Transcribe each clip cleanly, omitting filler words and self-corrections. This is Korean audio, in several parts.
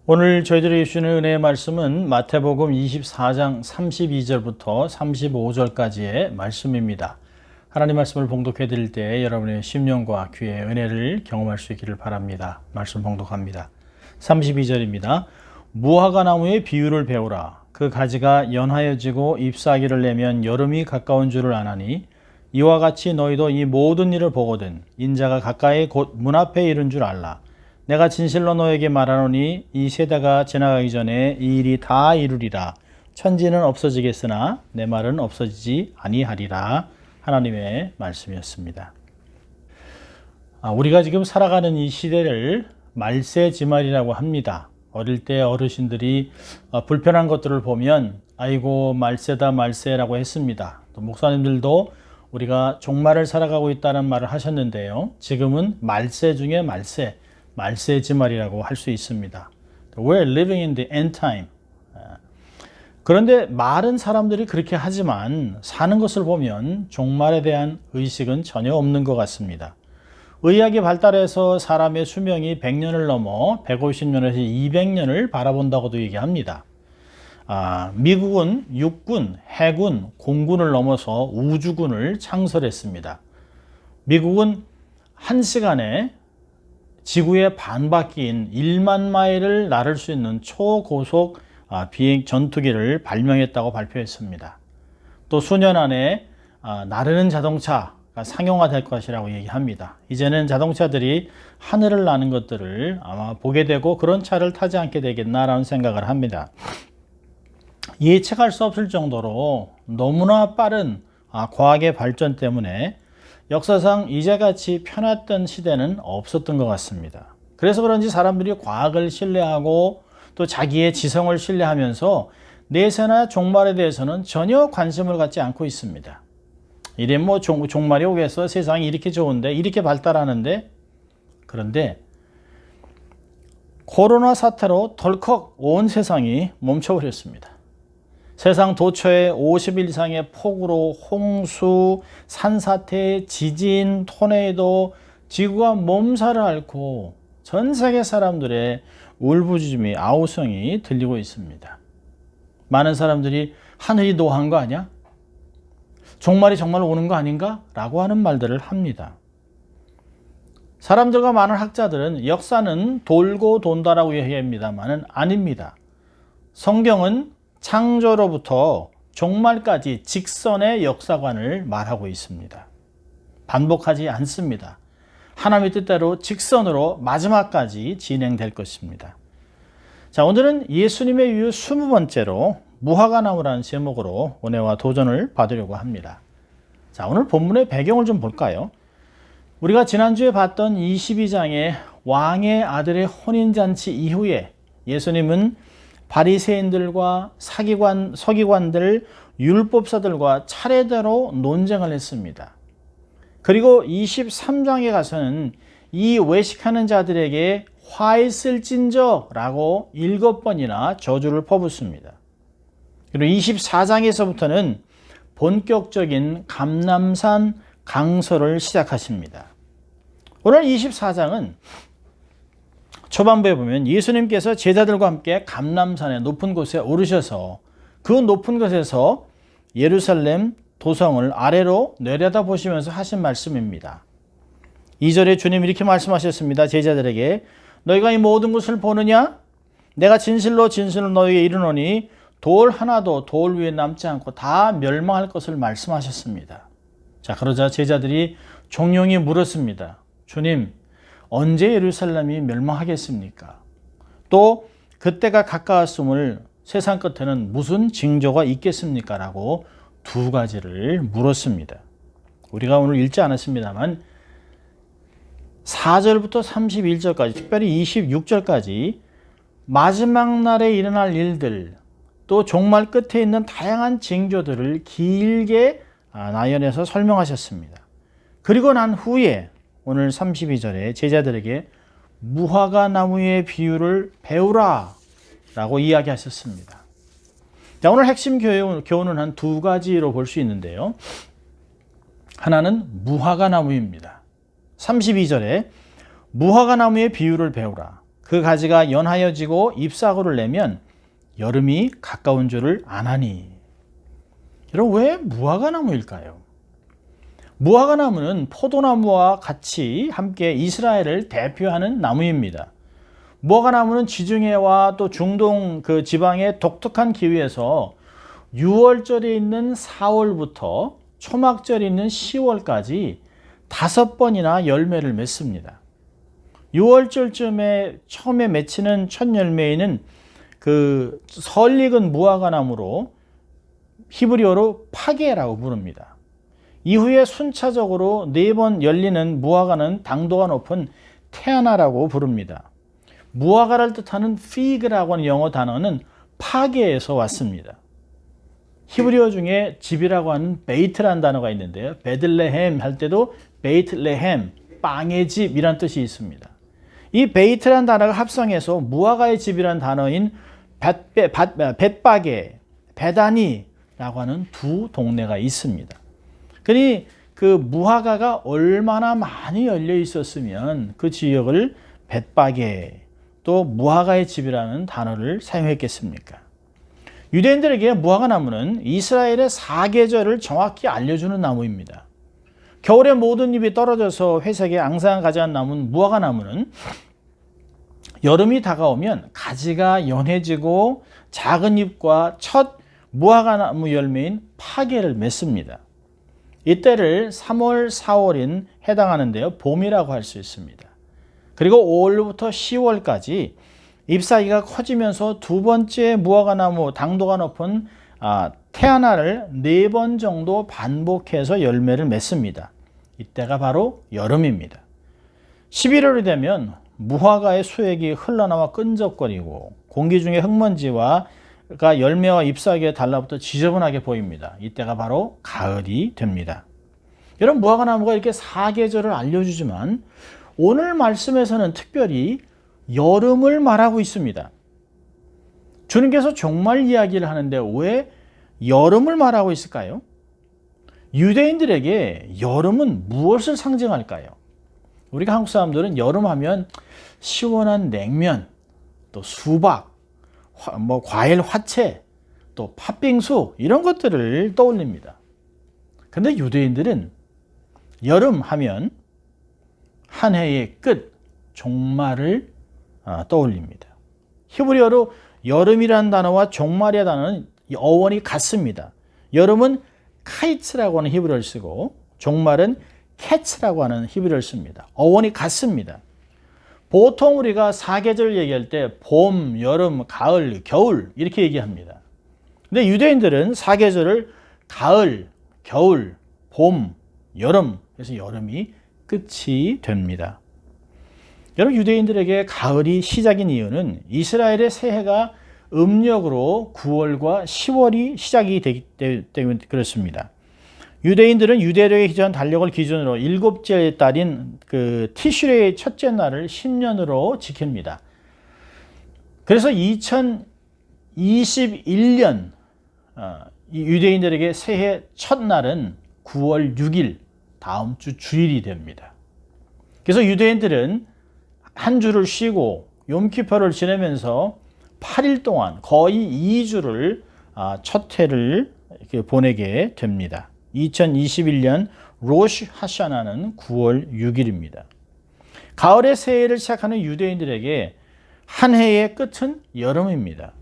오늘 저희들이 주시는 은혜의 말씀은 마태복음 24장 32절부터 35절까지의 말씀입니다. 하나님 말씀을 봉독해 드릴 때 여러분의 심령과 귀의 은혜를 경험할 수 있기를 바랍니다. 말씀 봉독합니다. 32절입니다. 무화과 나무의 비유를 배우라. 그 가지가 연하여지고 잎사귀를 내면 여름이 가까운 줄을 아나니 이와 같이 너희도 이 모든 일을 보거든 인자가 가까이 곧 문 앞에 이른 줄 알라. 내가 진실로 너에게 말하노니 이 세대가 지나가기 전에 이 일이 다 이루리라. 천지는 없어지겠으나 내 말은 없어지지 아니하리라. 하나님의 말씀이었습니다. 우리가 지금 살아가는 이 시대를 말세지말이라고 합니다. 어릴 때 어르신들이 불편한 것들을 보면 아이고 말세다 말세라고 했습니다. 또 목사님들도 우리가 종말을 살아가고 있다는 말을 하셨는데요. 지금은 말세 중에 말세지말이라고 할 수 있습니다. We're living in the end time. 그런데 말은 사람들이 그렇게 하지만 사는 것을 보면 종말에 대한 의식은 전혀 없는 것 같습니다. 의학이 발달해서 사람의 수명이 100년을 넘어 150년에서 200년을 바라본다고도 얘기합니다. 미국은 육군, 해군, 공군을 넘어서 우주군을 창설했습니다. 미국은 1시간에 지구의 반바퀴인 1만 마일을 나를 수 있는 초고속 비행 전투기를 발명했다고 발표했습니다. 또 수년 안에 나르는 자동차가 상용화될 것이라고 얘기합니다. 이제는 자동차들이 하늘을 나는 것들을 아마 보게 되고 그런 차를 타지 않게 되겠나라는 생각을 합니다. 예측할 수 없을 정도로 너무나 빠른 과학의 발전 때문에 역사상 이제같이 편했던 시대는 없었던 것 같습니다. 그래서 그런지 사람들이 과학을 신뢰하고 또 자기의 지성을 신뢰하면서 내세나 종말에 대해서는 전혀 관심을 갖지 않고 있습니다. 이래 종말이 오겠어? 세상이 이렇게 좋은데 이렇게 발달하는데. 그런데 코로나 사태로 덜컥 온 세상이 멈춰버렸습니다. 세상 도처에 50일 이상의 폭우로 홍수, 산사태, 지진, 토네이도, 지구가 몸살을 앓고 전 세계 사람들의 울부짖음이 아우성이 들리고 있습니다. 많은 사람들이 하늘이 노한 거 아니야? 종말이 정말 오는 거 아닌가? 라고 하는 말들을 합니다. 사람들과 많은 학자들은 역사는 돌고 돈다라고 얘기합니다만은 아닙니다. 성경은 창조로부터 종말까지 직선의 역사관을 말하고 있습니다. 반복하지 않습니다. 하나님의 뜻대로 직선으로 마지막까지 진행될 것입니다. 자, 오늘은 예수님의 이유 20번째로 무화과 나무라는 제목으로 은혜와 도전을 받으려고 합니다. 자, 오늘 본문의 배경을 좀 볼까요? 우리가 지난주에 봤던 22장의 왕의 아들의 혼인잔치 이후에 예수님은 바리새인들과 서기관들, 율법사들과 차례대로 논쟁을 했습니다. 그리고 23장에 가서는 이 외식하는 자들에게 화 있을진저라고 7번이나 저주를 퍼붓습니다. 그리고 24장에서부터는 본격적인 감람산 강설을 시작하십니다. 오늘 24장은 초반부에 보면 예수님께서 제자들과 함께 감람산의 높은 곳에 오르셔서 그 높은 곳에서 예루살렘 도성을 아래로 내려다보시면서 하신 말씀입니다. 2절에 주님 이렇게 말씀하셨습니다. 제자들에게 너희가 이 모든 것을 보느냐? 내가 진실로 너희에게 이르노니 돌 하나도 돌 위에 남지 않고 다 멸망할 것을 말씀하셨습니다. 자, 그러자 제자들이 종용이 물었습니다. 주님, 언제 예루살렘이 멸망하겠습니까? 또 그때가 가까웠음을 세상 끝에는 무슨 징조가 있겠습니까? 라고 두 가지를 물었습니다. 우리가 오늘 읽지 않았습니다만 4절부터 31절까지 특별히 26절까지 마지막 날에 일어날 일들 또 종말 끝에 있는 다양한 징조들을 길게 나열해서 설명하셨습니다. 그리고 난 후에 오늘 32절에 제자들에게 무화과 나무의 비유를 배우라 라고 이야기하셨습니다. 자, 오늘 핵심 교훈은 한 두 가지로 볼 수 있는데요. 하나는 무화과 나무입니다. 32절에 무화과 나무의 비유를 배우라. 그 가지가 연하여지고 잎사구를 내면 여름이 가까운 줄을 아나니. 여러분, 왜 무화과나무일까요? 무화과나무는 포도나무와 같이 함께 이스라엘을 대표하는 나무입니다. 무화과나무는 지중해와 또 중동 그 지방의 독특한 기후에서 6월절이 있는 4월부터 초막절이 있는 10월까지 5번이나 열매를 맺습니다. 6월절쯤에 처음에 맺히는 첫 열매에는 그 설익은 무화과나무로 히브리어로 파게라고 부릅니다. 이후에 순차적으로 4번 열리는 무화과는 당도가 높은 테아나라고 부릅니다. 무화과를 뜻하는 fig라고 하는 영어 단어는 파게에서 왔습니다. 히브리어 중에 집이라고 하는 베이트라는 단어가 있는데요. 베들레헴 할 때도 베이트레헴, 빵의 집이란 뜻이 있습니다. 이 베이트라는 단어가 합성해서 무화과의 집이라는 단어인 벳바게, 베다니라고 하는 두 동네가 있습니다. 그러니 그 무화과가 얼마나 많이 열려 있었으면 그 지역을 벳바게, 또 무화과의 집이라는 단어를 사용했겠습니까? 유대인들에게 무화과나무는 이스라엘의 사계절을 정확히 알려주는 나무입니다. 겨울에 모든 잎이 떨어져서 회색의 앙상한 가지가 남은 무화과나무는 여름이 다가오면 가지가 연해지고 작은 잎과 첫 무화과나무 열매인 파게를 맺습니다. 이때를 3월, 4월인 해당하는데요. 봄이라고 할 수 있습니다. 그리고 5월부터 10월까지 잎사귀가 커지면서 두 번째 무화과나무 당도가 높은 테아나를 4번 정도 반복해서 열매를 맺습니다. 이때가 바로 여름입니다. 11월이 되면 무화과의 수액이 흘러나와 끈적거리고 공기 중에 흙먼지가 열매와 잎사귀에 달라붙어 지저분하게 보입니다. 이때가 바로 가을이 됩니다. 여러분, 무화과나무가 이렇게 사계절을 알려주지만 오늘 말씀에서는 특별히 여름을 말하고 있습니다. 주님께서 종말 이야기를 하는데 왜 여름을 말하고 있을까요? 유대인들에게 여름은 무엇을 상징할까요? 우리가 한국 사람들은 여름하면 시원한 냉면, 또 수박, 과일 화채, 또 팥빙수 이런 것들을 떠올립니다. 그런데 유대인들은 여름 하면 한 해의 끝, 종말을 떠올립니다. 히브리어로 여름이라는 단어와 종말이라는 단어는 어원이 같습니다. 여름은 카이츠라고 하는 히브리어를 쓰고 종말은 캐츠라고 하는 히브리어를 씁니다. 어원이 같습니다. 보통 우리가 사계절 얘기할 때 봄, 여름, 가을, 겨울 이렇게 얘기합니다. 근데 유대인들은 사계절을 가을, 겨울, 봄, 여름, 그래서 여름이 끝이 됩니다. 여러분, 유대인들에게 가을이 시작인 이유는 이스라엘의 새해가 음력으로 9월과 10월이 시작이 되기 때문에 그렇습니다. 유대인들은 유대력의 기전 달력을 기준으로 7째 달인 그 티슈레의 첫째 날을 10년으로 지킵니다. 그래서 2021년 유대인들에게 새해 첫날은 9월 6일 다음 주 주일이 됩니다. 그래서 유대인들은 한 주를 쉬고 욤키퍼를 지내면서 8일 동안 거의 2주를 첫 해를 이렇게 보내게 됩니다. 2021년 로시 하샤나는 9월 6일입니다. 가을의 새해를 시작하는 유대인들에게 한 해의 끝은 여름입니다.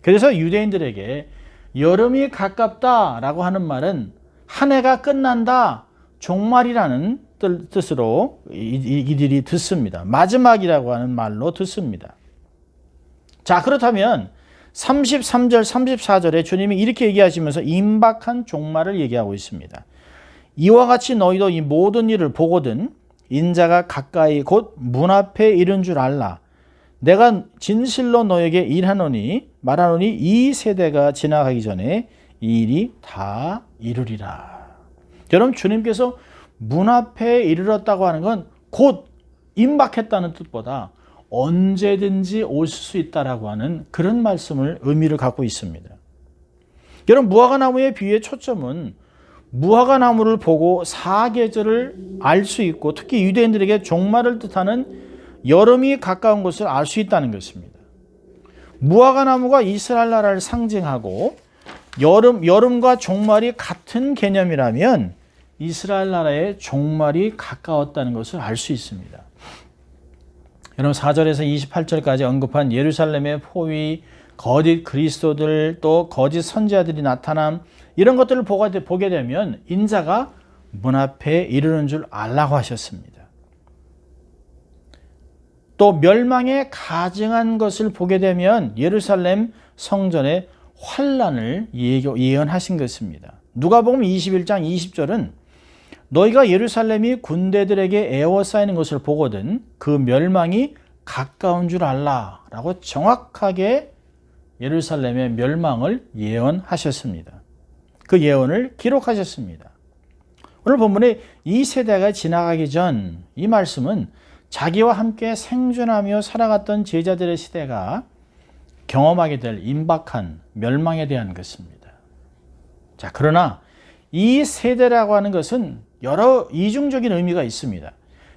그래서 유대인들에게 여름이 가깝다라고 하는 말은 한 해가 끝난다, 종말이라는 뜻으로 이들이 듣습니다. 마지막이라고 하는 말로 듣습니다. 자, 그렇다면 33절, 34절에 주님이 이렇게 얘기하시면서 임박한 종말을 얘기하고 있습니다. 이와 같이 너희도 이 모든 일을 보거든 인자가 가까이 곧 문 앞에 이른 줄 알라. 내가 진실로 너에게 말하노니 이 세대가 지나가기 전에 이 일이 다 이루리라. 여러분, 주님께서 문 앞에 이르렀다고 하는 건 곧 임박했다는 뜻보다 언제든지 올 수 있다라고 하는 그런 의미를 갖고 있습니다. 여러분, 무화과나무의 비유의 초점은 무화과나무를 보고 사계절을 알 수 있고 특히 유대인들에게 종말을 뜻하는 여름이 가까운 것을 알 수 있다는 것입니다. 무화과 나무가 이스라엘 나라를 상징하고 여름과 종말이 같은 개념이라면 이스라엘 나라의 종말이 가까웠다는 것을 알 수 있습니다. 여러분 4절에서 28절까지 언급한 예루살렘의 포위, 거짓 그리스도들, 또 거짓 선지자들이 나타남, 이런 것들을 보게 되면 인자가 문 앞에 이르는 줄 알라고 하셨습니다. 또 멸망에 가증한 것을 보게 되면 예루살렘 성전의 환란을 예언하신 것입니다. 누가복음 21장 20절은 너희가 예루살렘이 군대들에게 에워싸이는 것을 보거든 그 멸망이 가까운 줄 알라 라고 정확하게 예루살렘의 멸망을 예언하셨습니다. 그 예언을 기록하셨습니다. 오늘 본문에 이 세대가 지나가기 전 이 말씀은 자기와 함께 생존하며 살아갔던 제자들의 시대가 경험하게 될 임박한 멸망에 대한 것입니다. 자, 그러나 이 세대라고 하는 것은 여러 이중적인 의미가 있습니다.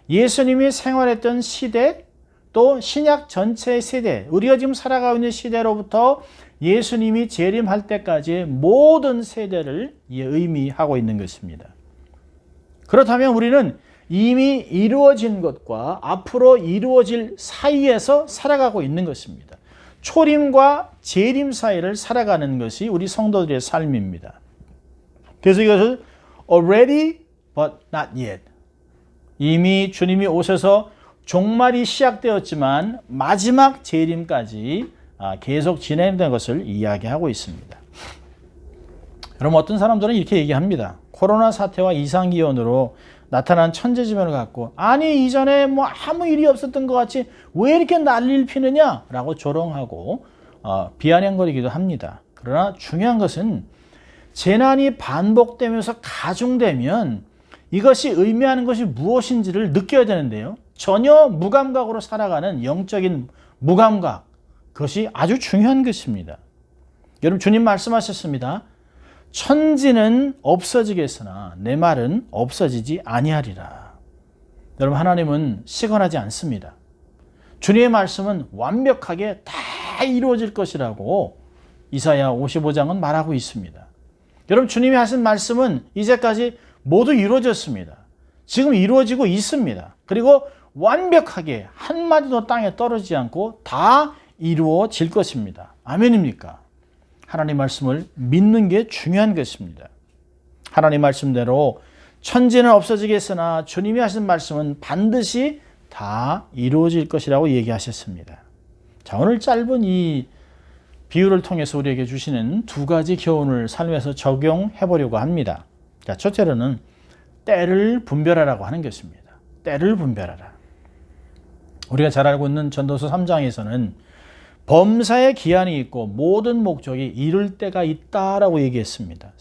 예수님이 생활했던 시대, 또 신약 전체의 세대, 우리가 지금 살아가고 있는 시대로부터 예수님이 재림할 때까지의 모든 세대를 의미하고 있는 것입니다. 그렇다면 우리는 이미 이루어진 것과 앞으로 이루어질 사이에서 살아가고 있는 것입니다. 초림과 재림 사이를 살아가는 것이 우리 성도들의 삶입니다. 그래서 이것을 already but not yet, 이미 주님이 오셔서 종말이 시작되었지만 마지막 재림까지 계속 진행된 것을 이야기하고 있습니다. 여러분, 어떤 사람들은 이렇게 얘기합니다. 코로나 사태와 이상기온으로 나타난 천재지변을 갖고, 아니 이전에 뭐 아무 일이 없었던 것 같이 왜 이렇게 난리를 피느냐 라고 조롱하고 비아냥거리기도 합니다. 그러나 중요한 것은 재난이 반복되면서 가중되면 이것이 의미하는 것이 무엇인지를 느껴야 되는데요, 전혀 무감각으로 살아가는 영적인 무감각, 그것이 아주 중요한 것입니다. 여러분, 주님 말씀하셨습니다. 천지는 없어지겠으나 내 말은 없어지지 아니하리라. 여러분, 하나님은 시건하지 않습니다. 주님의 말씀은 완벽하게 다 이루어질 것이라고 이사야 55장은 말하고 있습니다. 여러분, 주님이 하신 말씀은 이제까지 모두 이루어졌습니다. 지금 이루어지고 있습니다. 그리고 완벽하게 한마디도 땅에 떨어지지 않고 다 이루어질 것입니다. 아멘입니까? 하나님 말씀을 믿는 게 중요한 것입니다. 하나님 말씀대로 천지는 없어지겠으나 주님이 하신 말씀은 반드시 다 이루어질 것이라고 얘기하셨습니다. 자, 오늘 짧은 이 비유를 통해서 우리에게 주시는 두 가지 교훈을 삶에서 적용해 보려고 합니다. 자, 첫째로는 때를 분별하라고 하는 것입니다. 때를 분별하라. 우리가 잘 알고 있는 전도서 3장에서는 범사에 기한이 있고 모든 목적이 이룰 때가 있다라고 얘기했습니다.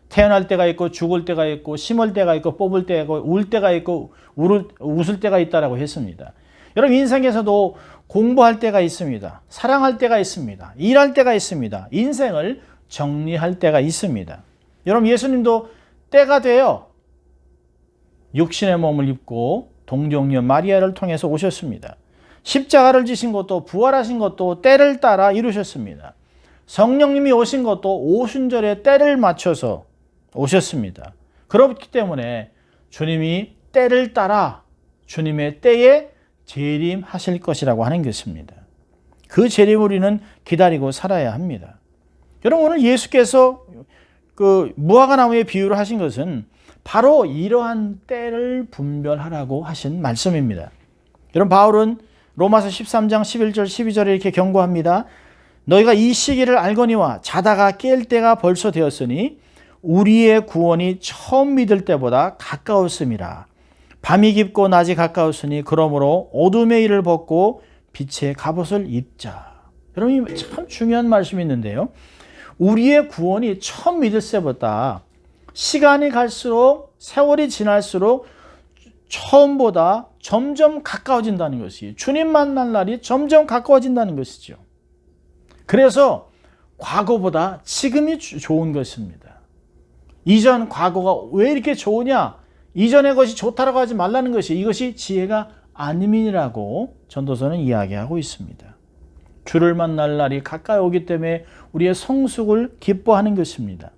태어날 때가 있고 죽을 때가 있고 심을 때가 있고 뽑을 때가 있고 울 때가 있고 웃을 때가 있다라고 했습니다. 여러분, 인생에서도 공부할 때가 있습니다. 사랑할 때가 있습니다. 일할 때가 있습니다. 인생을 정리할 때가 있습니다. 여러분, 예수님도 때가 되어 육신의 몸을 입고 동정녀 마리아를 통해서 오셨습니다. 십자가를 지신 것도 부활하신 것도 때를 따라 이루셨습니다. 성령님이 오신 것도 오순절에 때를 맞춰서 오셨습니다. 그렇기 때문에 주님이 때를 따라 주님의 때에 재림하실 것이라고 하는 것입니다. 그 재림을 우리는 기다리고 살아야 합니다. 여러분, 오늘 예수께서 그 무화과 나무의 비유를 하신 것은 바로 이러한 때를 분별하라고 하신 말씀입니다. 여러분, 바울은 로마서 13장 11절 12절에 이렇게 경고합니다. 너희가 이 시기를 알거니와 자다가 깰 때가 벌써 되었으니 우리의 구원이 처음 믿을 때보다 가까웠음이라. 밤이 깊고 낮이 가까웠으니 그러므로 어둠의 일을 벗고 빛의 갑옷을 입자. 여러분, 참 중요한 말씀이 있는데요, 우리의 구원이 처음 믿을 때보다 시간이 갈수록, 세월이 지날수록 처음보다 점점 가까워진다는 것이, 주님 만날 날이 점점 가까워진다는 것이죠. 그래서 과거보다 지금이 좋은 것입니다. 이전 과거가 왜 이렇게 좋으냐, 이전의 것이 좋다라고 하지 말라는 것이, 이것이 지혜가 아님이라고 전도서는 이야기하고 있습니다. 주를 만날 날이 가까이 오기 때문에 우리의 성숙을 기뻐하는 것입니다.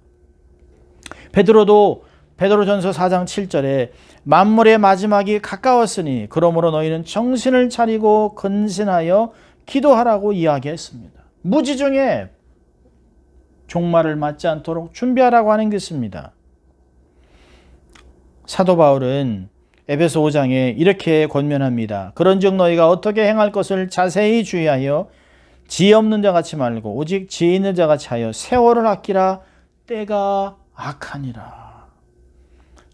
베드로전서 4장 7절에 만물의 마지막이 가까웠으니 그러므로 너희는 정신을 차리고 근신하여 기도하라고 이야기했습니다. 무지중에 종말을 맞지 않도록 준비하라고 하는 것입니다. 사도 바울은 에베소 5장에 이렇게 권면합니다. 그런즉 너희가 어떻게 행할 것을 자세히 주의하여 지혜 없는 자같이 말고 오직 지혜 있는 자같이 하여 세월을 아끼라. 때가 악하니라.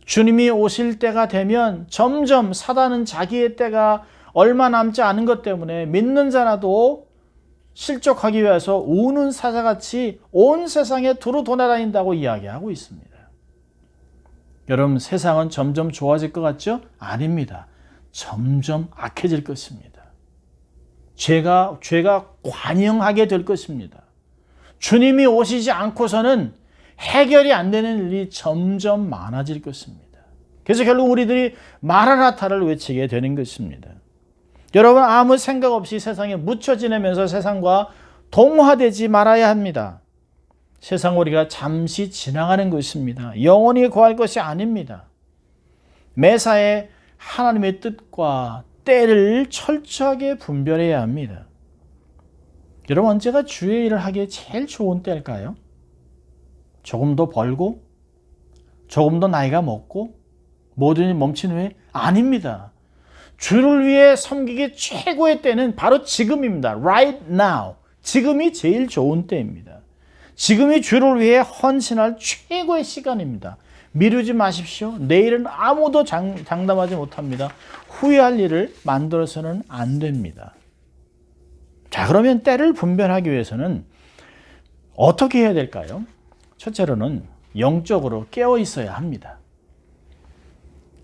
주님이 오실 때가 되면 점점 사단은 자기의 때가 얼마 남지 않은 것 때문에 믿는 자라도 실족하기 위해서 우는 사자같이 온 세상에 두루 돌아다닌다고 이야기하고 있습니다. 여러분, 세상은 점점 좋아질 것 같죠? 아닙니다. 점점 악해질 것입니다. 죄가 관영하게 될 것입니다. 주님이 오시지 않고서는 해결이 안 되는 일이 점점 많아질 것입니다. 그래서 결국 우리들이 마라나타를 외치게 되는 것입니다. 여러분, 아무 생각 없이 세상에 묻혀 지내면서 세상과 동화되지 말아야 합니다. 세상 우리가 잠시 지나가는 것입니다. 영원히 구할 것이 아닙니다. 매사에 하나님의 뜻과 때를 철저하게 분별해야 합니다. 여러분, 언제가 주의 일을 하기에 제일 좋은 때일까요? 조금 더 벌고 조금 더 나이가 먹고 모든 일 멈춘 후에? 아닙니다. 주를 위해 섬기기 최고의 때는 바로 지금입니다. Right now. 지금이 제일 좋은 때입니다. 지금이 주를 위해 헌신할 최고의 시간입니다. 미루지 마십시오. 내일은 아무도 장담하지 못합니다. 후회할 일을 만들어서는 안 됩니다. 자, 그러면 때를 분별하기 위해서는 어떻게 해야 될까요? 첫째로는 영적으로 깨어 있어야 합니다.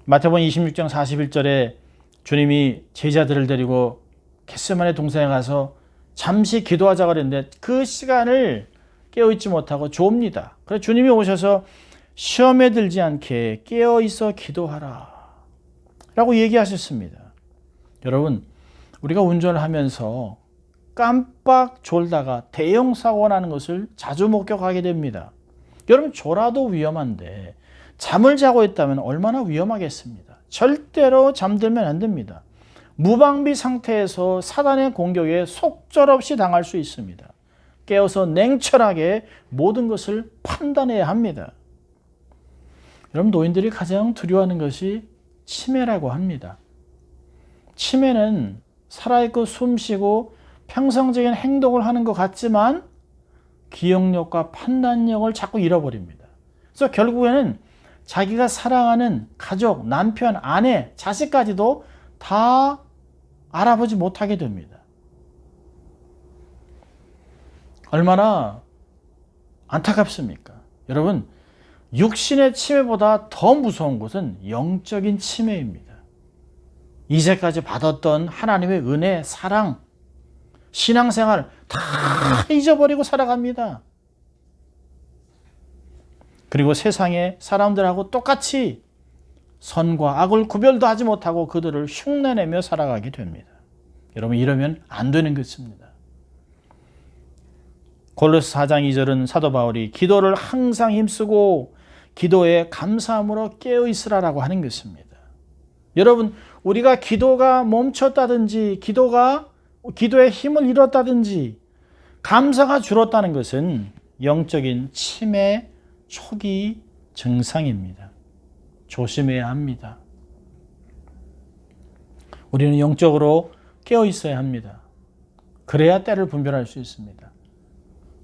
마태복음 26장 41절에 주님이 제자들을 데리고 겟세마네 동산에 가서 잠시 기도하자고 그랬는데 그 시간을 깨어있지 못하고 좁니다. 그래서 주님이 오셔서 시험에 들지 않게 깨어있어 기도하라 라고 얘기하셨습니다. 여러분, 우리가 운전을 하면서 깜빡 졸다가 대형 사고가 나는 것을 자주 목격하게 됩니다. 여러분, 졸아도 위험한데 잠을 자고 있다면 얼마나 위험하겠습니다. 절대로 잠들면 안 됩니다. 무방비 상태에서 사단의 공격에 속절없이 당할 수 있습니다. 깨어서 냉철하게 모든 것을 판단해야 합니다. 여러분, 노인들이 가장 두려워하는 것이 치매라고 합니다. 치매는 살아있고 숨쉬고 평상적인 행동을 하는 것 같지만 기억력과 판단력을 자꾸 잃어버립니다. 그래서 결국에는 자기가 사랑하는 가족, 남편, 아내, 자식까지도 다 알아보지 못하게 됩니다. 얼마나 안타깝습니까? 여러분, 육신의 치매보다 더 무서운 것은 영적인 치매입니다. 이제까지 받았던 하나님의 은혜, 사랑, 신앙생활 다 잊어버리고 살아갑니다. 그리고 세상의 사람들하고 똑같이 선과 악을 구별도 하지 못하고 그들을 흉내내며 살아가게 됩니다. 여러분, 이러면 안 되는 것입니다. 골로새 4장 2절은 사도 바울이 기도를 항상 힘쓰고 기도에 감사함으로 깨어 있으라라고 하는 것입니다. 여러분, 우리가 기도가 멈췄다든지 기도의 힘을 잃었다든지 감사가 줄었다는 것은 영적인 치매 초기 증상입니다. 조심해야 합니다. 우리는 영적으로 깨어 있어야 합니다. 그래야 때를 분별할 수 있습니다.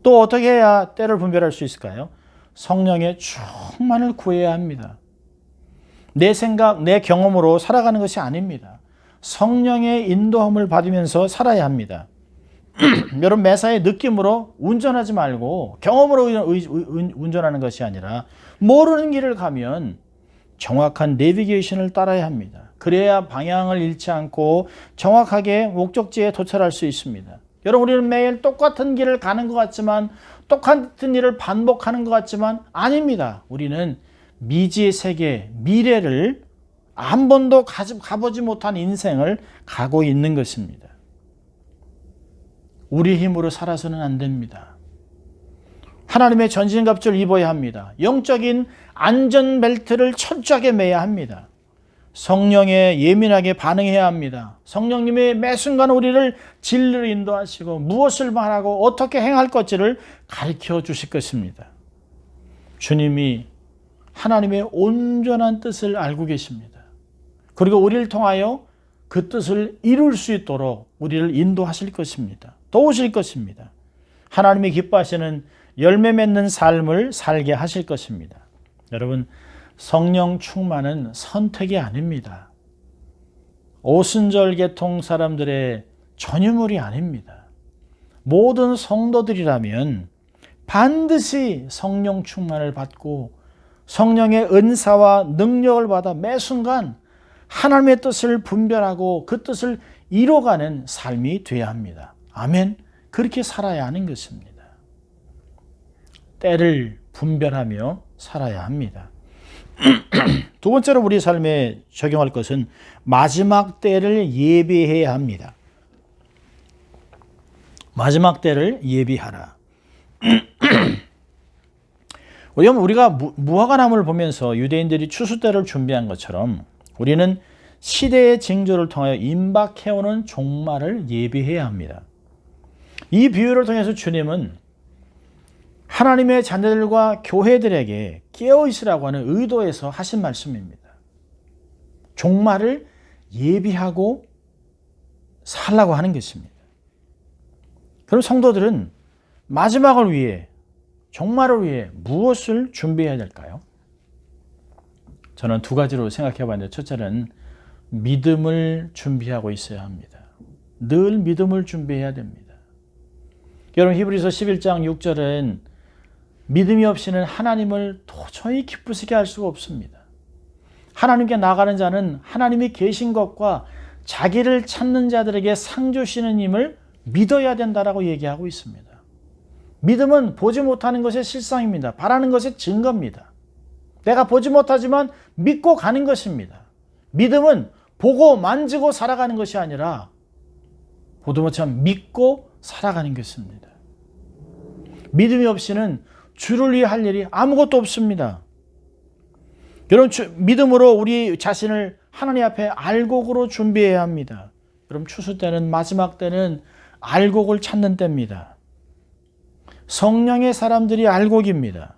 또 어떻게 해야 때를 분별할 수 있을까요? 성령의 충만을 구해야 합니다. 내 생각, 내 경험으로 살아가는 것이 아닙니다. 성령의 인도함을 받으면서 살아야 합니다. 여러분, 매사에 느낌으로 운전하지 말고 경험으로 운전하는 것이 아니라 모르는 길을 가면 정확한 내비게이션을 따라야 합니다. 그래야 방향을 잃지 않고 정확하게 목적지에 도달할 수 있습니다. 여러분, 우리는 매일 똑같은 길을 가는 것 같지만 똑같은 일을 반복하는 것 같지만 아닙니다. 우리는 미지의 세계, 미래를 한 번도 가보지 못한 인생을 가고 있는 것입니다. 우리 힘으로 살아서는 안 됩니다. 하나님의 전신갑주를 입어야 합니다. 영적인 안전벨트를 철저하게 매야 합니다. 성령에 예민하게 반응해야 합니다. 성령님이 매 순간 우리를 진리로 인도하시고 무엇을 말하고 어떻게 행할 것지를 가르쳐 주실 것입니다. 주님이 하나님의 온전한 뜻을 알고 계십니다. 그리고 우리를 통하여 그 뜻을 이룰 수 있도록 우리를 인도하실 것입니다. 도우실 것입니다. 하나님이 기뻐하시는 열매 맺는 삶을 살게 하실 것입니다. 여러분, 성령 충만은 선택이 아닙니다. 오순절 계통 사람들의 전유물이 아닙니다. 모든 성도들이라면 반드시 성령 충만을 받고 성령의 은사와 능력을 받아 매 순간 하나님의 뜻을 분별하고 그 뜻을 이뤄가는 삶이 되어야 합니다. 아멘. 그렇게 살아야 하는 것입니다. 때를 분별하며 살아야 합니다. 두 번째로 우리 삶에 적용할 것은 마지막 때를 예비해야 합니다. 마지막 때를 예비하라. 우리가 무화과나무를 보면서 유대인들이 추수 때를 준비한 것처럼 우리는 시대의 징조를 통하여 임박해오는 종말을 예비해야 합니다. 이 비유를 통해서 주님은 하나님의 자녀들과 교회들에게 깨어있으라고 하는 의도에서 하신 말씀입니다. 종말을 예비하고 살라고 하는 것입니다. 그럼 성도들은 마지막을 위해, 종말을 위해 무엇을 준비해야 될까요? 저는 두 가지로 생각해 봤는데, 첫째는 믿음을 준비하고 있어야 합니다. 늘 믿음을 준비해야 됩니다. 여러분, 히브리서 11장 6절은 믿음이 없이는 하나님을 도저히 기쁘시게 할 수가 없습니다. 하나님께 나가는 자는 하나님이 계신 것과 자기를 찾는 자들에게 상 주시는 힘을 믿어야 된다라고 얘기하고 있습니다. 믿음은 보지 못하는 것의 실상입니다. 바라는 것의 증거입니다. 내가 보지 못하지만 믿고 가는 것입니다. 믿음은 보고 만지고 살아가는 것이 아니라 보도모처럼 믿고 살아가는 것입니다. 믿음이 없이는 주를 위해 할 일이 아무것도 없습니다. 여러분, 믿음으로 우리 자신을 하나님 앞에 알곡으로 준비해야 합니다. 여러분, 추수 때는, 마지막 때는 알곡을 찾는 때입니다. 성령의 사람들이 알곡입니다.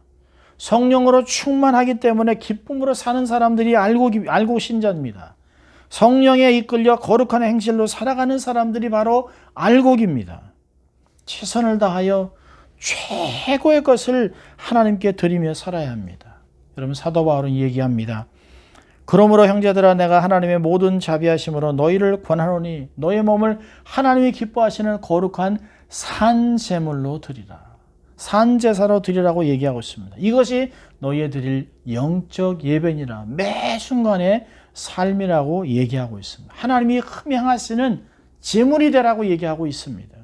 성령으로 충만하기 때문에 기쁨으로 사는 사람들이 알곡 신자입니다. 성령에 이끌려 거룩한 행실로 살아가는 사람들이 바로 알곡입니다. 최선을 다하여 최고의 것을 하나님께 드리며 살아야 합니다. 여러분, 사도 바울은 얘기합니다. 그러므로 형제들아, 내가 하나님의 모든 자비하심으로 너희를 권하노니 너희 몸을 하나님이 기뻐하시는 거룩한 산제물로 드리라. 산제사로 드리라고 얘기하고 있습니다. 이것이 너희에 드릴 영적 예배니라. 매 순간의 삶이라고 얘기하고 있습니다. 하나님이 흠양하시는 제물이 되라고 얘기하고 있습니다.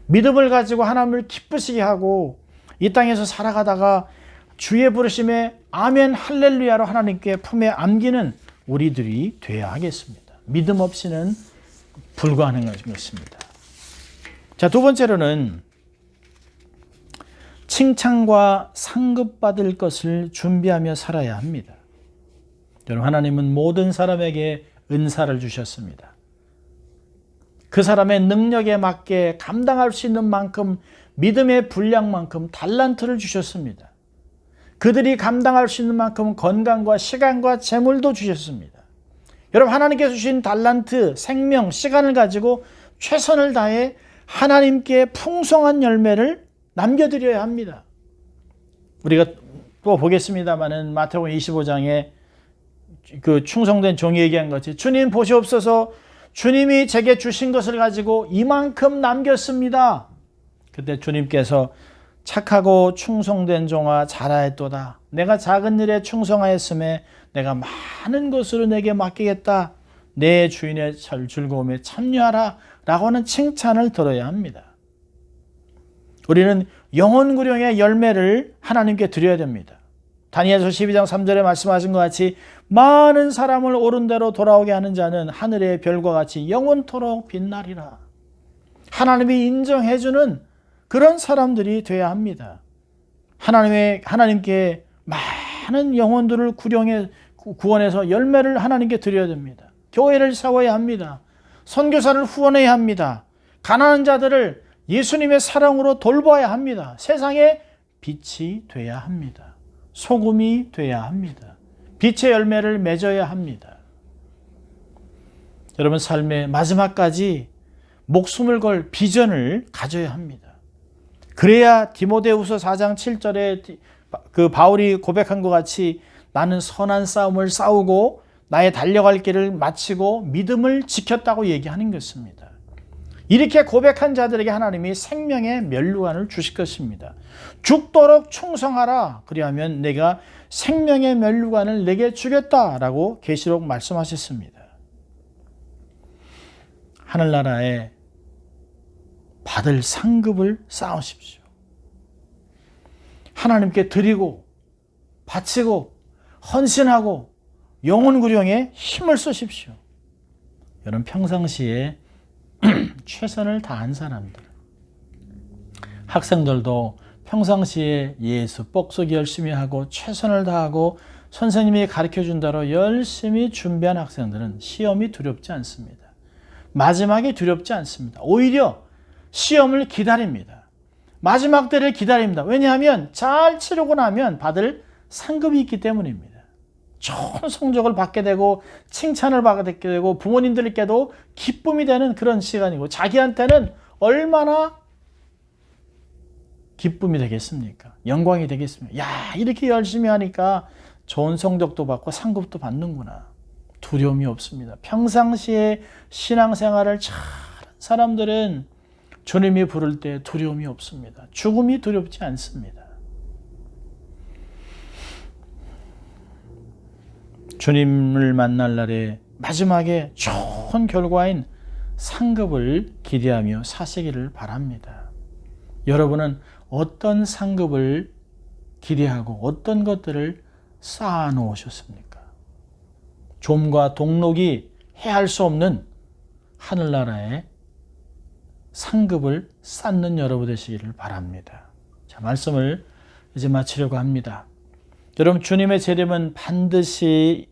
믿음을 가지고 하나님을 기쁘시게 하고 이 땅에서 살아가다가 주의 부르심에 아멘 할렐루야로 하나님께 품에 안기는 우리들이 되어야 하겠습니다. 믿음 없이는 불가능한 것입니다. 자, 두 번째로는 칭찬과 상급받을 것을 준비하며 살아야 합니다. 여러분, 하나님은 모든 사람에게 은사를 주셨습니다. 그 사람의 능력에 맞게 감당할 수 있는 만큼, 믿음의 분량만큼 달란트를 주셨습니다. 그들이 감당할 수 있는 만큼 건강과 시간과 재물도 주셨습니다. 여러분, 하나님께서 주신 달란트, 생명, 시간을 가지고 최선을 다해 하나님께 풍성한 열매를 남겨드려야 합니다. 우리가 또 보겠습니다마는 마태복음 25장에 그 충성된 종이 얘기한 것이, 주님 보시옵소서, 주님이 제게 주신 것을 가지고 이만큼 남겼습니다. 그때 주님께서 착하고 충성된 종아, 잘하였도다. 내가 작은 일에 충성하였음에 내가 많은 것으로 내게 맡기겠다. 내 주인의 즐거움에 참여하라 라고 하는 칭찬을 들어야 합니다. 우리는 영혼구령의 열매를 하나님께 드려야 됩니다. 다니엘서 12장 3절에 말씀하신 것 같이 많은 사람을 옳은 대로 돌아오게 하는 자는 하늘의 별과 같이 영원토록 빛나리라. 하나님이 인정해주는 그런 사람들이 돼야 합니다. 하나님께 많은 영혼들을 구원해서 열매를 하나님께 드려야 됩니다. 교회를 세워야 합니다. 선교사를 후원해야 합니다. 가난한 자들을 예수님의 사랑으로 돌봐야 합니다. 세상에 빛이 돼야 합니다. 소금이 돼야 합니다. 빛의 열매를 맺어야 합니다. 여러분 삶의 마지막까지 목숨을 걸 비전을 가져야 합니다. 그래야 디모데후서 4장 7절에 그 바울이 고백한 것 같이 나는 선한 싸움을 싸우고 나의 달려갈 길을 마치고 믿음을 지켰다고 얘기하는 것입니다. 이렇게 고백한 자들에게 하나님이 생명의 면류관을 주실 것입니다. 죽도록 충성하라. 그리하면 내가 생명의 면류관을 내게 주겠다라고 계시록 말씀하셨습니다. 하늘나라에 받을 상급을 쌓으십시오. 하나님께 드리고 바치고 헌신하고 영혼구령에 힘을 쓰십시오. 여러분 평상시에 최선을 다한 사람들, 학생들도 평상시에 예수 뻑쏘기 열심히 하고 최선을 다하고 선생님이 가르쳐준 대로 열심히 준비한 학생들은 시험이 두렵지 않습니다. 마지막이 두렵지 않습니다. 오히려 시험을 기다립니다. 마지막 때를 기다립니다. 왜냐하면 잘 치르고 나면 받을 상급이 있기 때문입니다. 좋은 성적을 받게 되고 칭찬을 받게 되고 부모님들께도 기쁨이 되는 그런 시간이고 자기한테는 얼마나 기쁨이 되겠습니까? 영광이 되겠습니까? 야, 이렇게 열심히 하니까 좋은 성적도 받고 상급도 받는구나. 두려움이 없습니다. 평상시에 신앙생활을 잘한 사람들은 주님이 부를 때 두려움이 없습니다. 죽음이 두렵지 않습니다. 주님을 만날 날에 마지막에 좋은 결과인 상급을 기대하며 사시기를 바랍니다. 여러분은 어떤 상급을 기대하고 어떤 것들을 쌓아 놓으셨습니까? 좀과 동록이 해할 수 없는 하늘나라의 상급을 쌓는 여러분 되시기를 바랍니다. 자, 말씀을 이제 마치려고 합니다. 여러분 주님의 재림은 반드시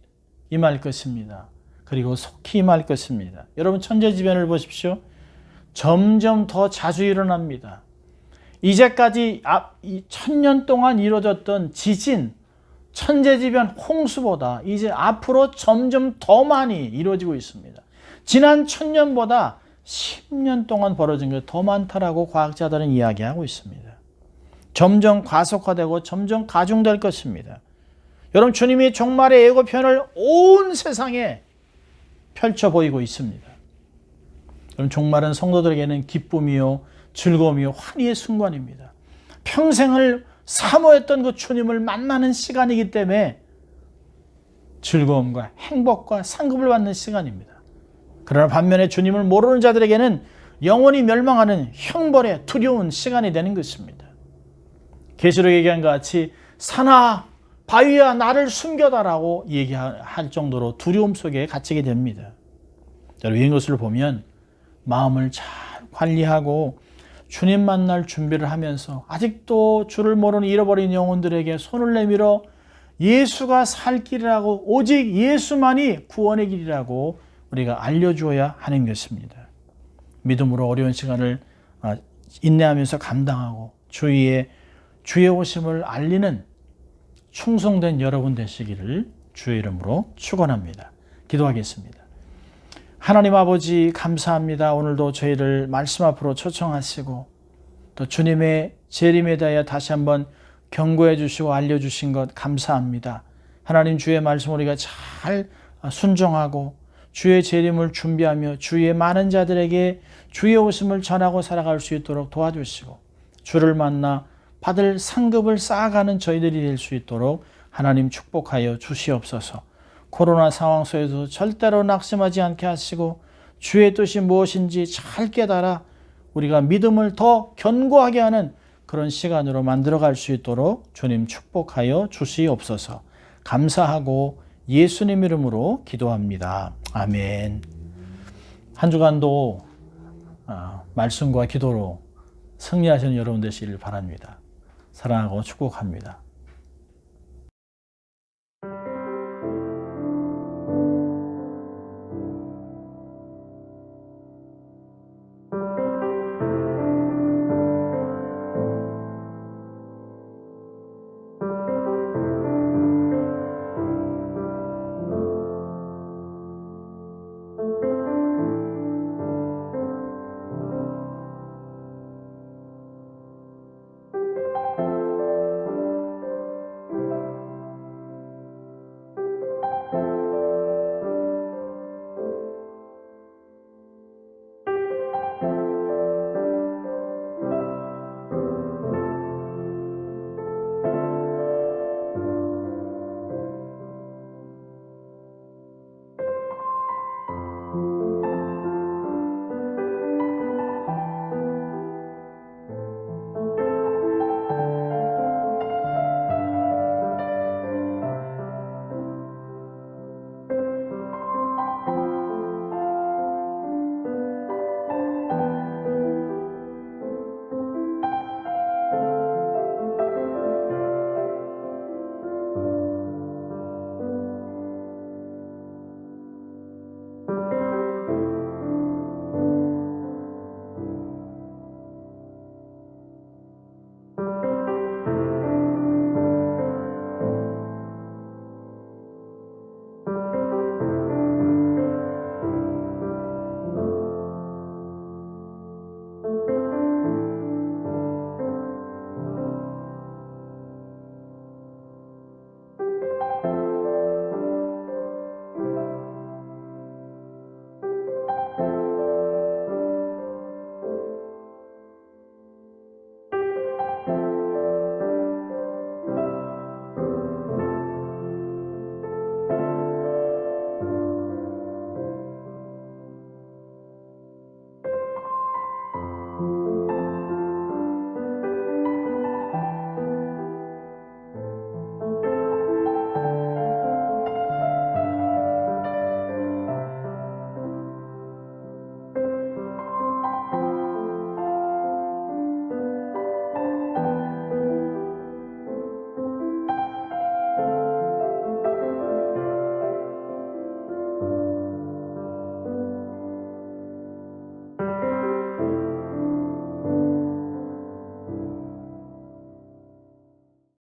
임할 것입니다. 그리고 속히 임할 것입니다. 여러분 천재지변을 보십시오. 점점 더 자주 일어납니다. 이제까지 1000년 동안 이루어졌던 지진, 천재지변, 홍수보다 이제 앞으로 점점 더 많이 이루어지고 있습니다. 지난 1000년보다 10년 동안 벌어진 게 더 많다라고 과학자들은 이야기하고 있습니다. 점점 가속화되고 점점 가중될 것입니다. 여러분 주님이 종말의 예고편을 온 세상에 펼쳐 보이고 있습니다. 여러분 종말은 성도들에게는 기쁨이요 즐거움이요 환희의 순간입니다. 평생을 사모했던 그 주님을 만나는 시간이기 때문에 즐거움과 행복과 상급을 받는 시간입니다. 그러나 반면에 주님을 모르는 자들에게는 영원히 멸망하는 형벌의 두려운 시간이 되는 것입니다. 계시록에 얘기한 것 같이 산아 바위야 나를 숨겨다라고 얘기할 정도로 두려움 속에 갇히게 됩니다. 여러분 이것을 보면 마음을 잘 관리하고 주님 만날 준비를 하면서 아직도 주를 모르는 잃어버린 영혼들에게 손을 내밀어 예수가 살 길이라고 오직 예수만이 구원의 길이라고 우리가 알려주어야 하는 것입니다. 믿음으로 어려운 시간을 인내하면서 감당하고 주의 오심을 알리는 충성된 여러분 되시기를 주의 이름으로 축원합니다. 기도하겠습니다. 하나님 아버지 감사합니다. 오늘도 저희를 말씀 앞으로 초청하시고 또 주님의 재림에 대하여 다시 한번 경고해 주시고 알려주신 것 감사합니다. 하나님 주의 말씀 우리가 잘 순종하고 주의 재림을 준비하며 주의 많은 자들에게 주의 오심을 전하고 살아갈 수 있도록 도와주시고 주를 만나 받을 상급을 쌓아가는 저희들이 될 수 있도록 하나님 축복하여 주시옵소서. 코로나 상황 속에서 절대로 낙심하지 않게 하시고 주의 뜻이 무엇인지 잘 깨달아 우리가 믿음을 더 견고하게 하는 그런 시간으로 만들어갈 수 있도록 주님 축복하여 주시옵소서. 감사하고 예수님 이름으로 기도합니다. 아멘. 한 주간도 말씀과 기도로 승리하시는 여러분 되시길 바랍니다. 사랑하고 축복합니다.